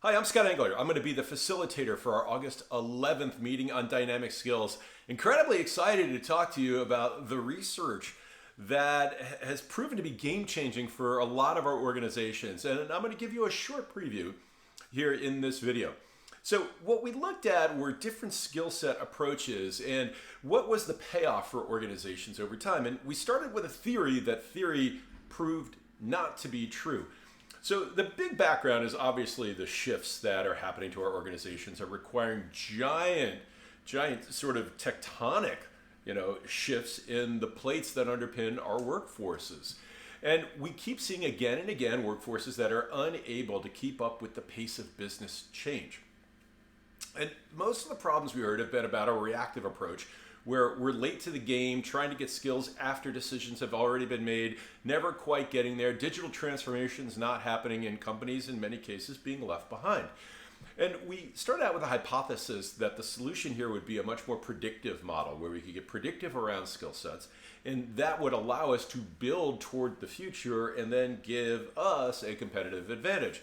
Hi, I'm Scott Engler. I'm going to be the facilitator for our August 11th meeting on dynamic skills. Incredibly excited to talk to you about the research that has proven to be game-changing for a lot of our organizations. And I'm going to give you a short preview here in this video. So what we looked at were different skill set approaches and what was the payoff for organizations over time. And we started with a theory that proved not to be true. So the big background is obviously the shifts that are happening to our organizations are requiring giant sort of tectonic, shifts in the plates that underpin our workforces. And we keep seeing again and again workforces that are unable to keep up with the pace of business change. And most of the problems we heard have been about a reactive approach, where we're late to the game, trying to get skills after decisions have already been made, never quite getting there, digital transformations not happening, in companies in many cases being left behind. And we started out with a hypothesis that the solution here would be a much more predictive model, where we could get predictive around skill sets, and that would allow us to build toward the future and then give us a competitive advantage.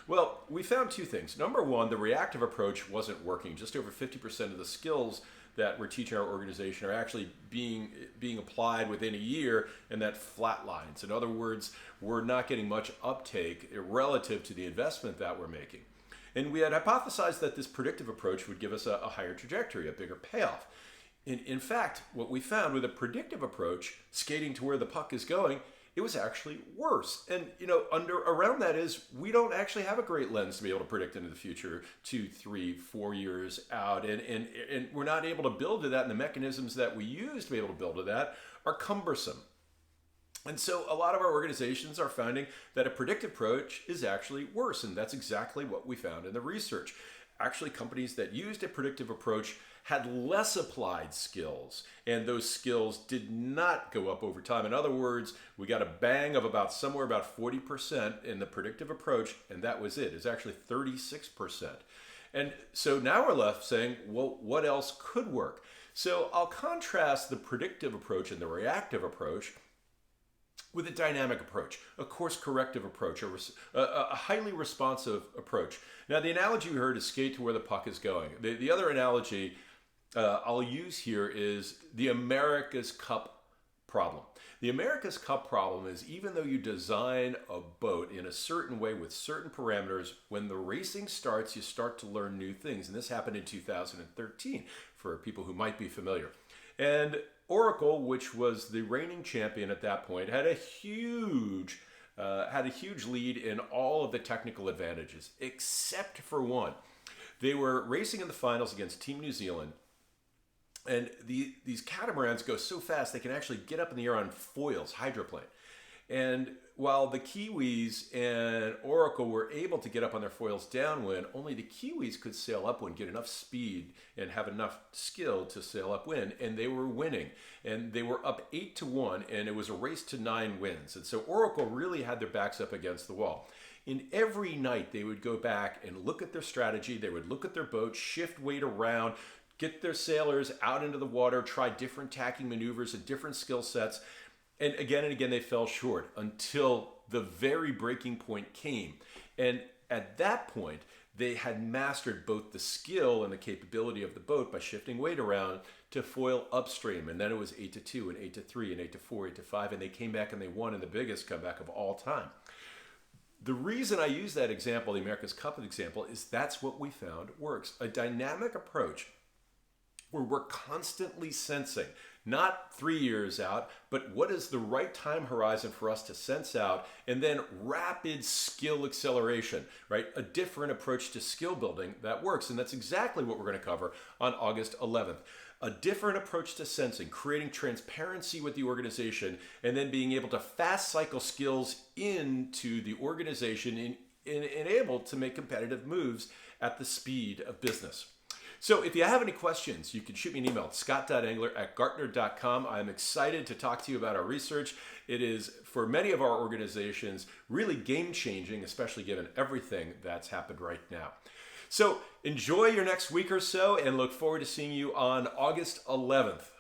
Well, we found two things. Number one, the reactive approach wasn't working. Just over 50% of the skills that we're teaching our organization are actually being applied within a year, and that flatlines. In other words, we're not getting much uptake relative to the investment that we're making. And we had hypothesized that this predictive approach would give us a higher trajectory, a bigger payoff. In fact, what we found with a predictive approach, skating to where the puck is going, it was actually worse. And around that is we don't actually have a great lens to be able to predict into the future 2, 3, 4 years out. And we're not able to build to that, and the mechanisms that we use to be able to build to that are cumbersome. And so a lot of our organizations are finding that a predictive approach is actually worse, and that's exactly what we found in the research. Actually, companies that used a predictive approach had less applied skills, and those skills did not go up over time. In other words, we got a bang of somewhere about 40% in the predictive approach, and that was it. It's actually 36%. And so now we're left saying, well, what else could work? So I'll contrast the predictive approach and the reactive approach with a dynamic approach, a course corrective approach, a highly responsive approach. Now, the analogy we heard is skate to where the puck is going. The other analogy I'll use here is the America's Cup problem. The America's Cup problem is, even though you design a boat in a certain way with certain parameters, when the racing starts, you start to learn new things. And this happened in 2013 for people who might be familiar. And Oracle, which was the reigning champion at that point, had a huge lead in all of the technical advantages, except for one. They were racing in the finals against Team New Zealand, and these catamarans go so fast they can actually get up in the air on foils, hydroplane. And while the Kiwis and Oracle were able to get up on their foils downwind, only the Kiwis could sail upwind, get enough speed and have enough skill to sail upwind, and they were winning. And they were up 8-1, and it was a race to 9 wins. And so Oracle really had their backs up against the wall. In every night, they would go back and look at their strategy. They would look at their boat, shift weight around, get their sailors out into the water, try different tacking maneuvers and different skill sets. And again, they fell short until the very breaking point came. And at that point, they had mastered both the skill and the capability of the boat by shifting weight around to foil upstream. And then it was 8-2 and 8-3 and 8-4, 8-5. And they came back and they won in the biggest comeback of all time. The reason I use that example, the America's Cup example, is that's what we found works. A dynamic approach where we're constantly sensing, not 3 years out, but what is the right time horizon for us to sense out, and then rapid skill acceleration, right? A different approach to skill building that works. And that's exactly what we're going to cover on August 11th. A different approach to sensing, creating transparency with the organization, and then being able to fast cycle skills into the organization and able to make competitive moves at the speed of business. So if you have any questions, you can shoot me an email at scott.engler@gartner.com. I'm excited to talk to you about our research. It is, for many of our organizations, really game-changing, especially given everything that's happened right now. So enjoy your next week or so, and look forward to seeing you on August 11th.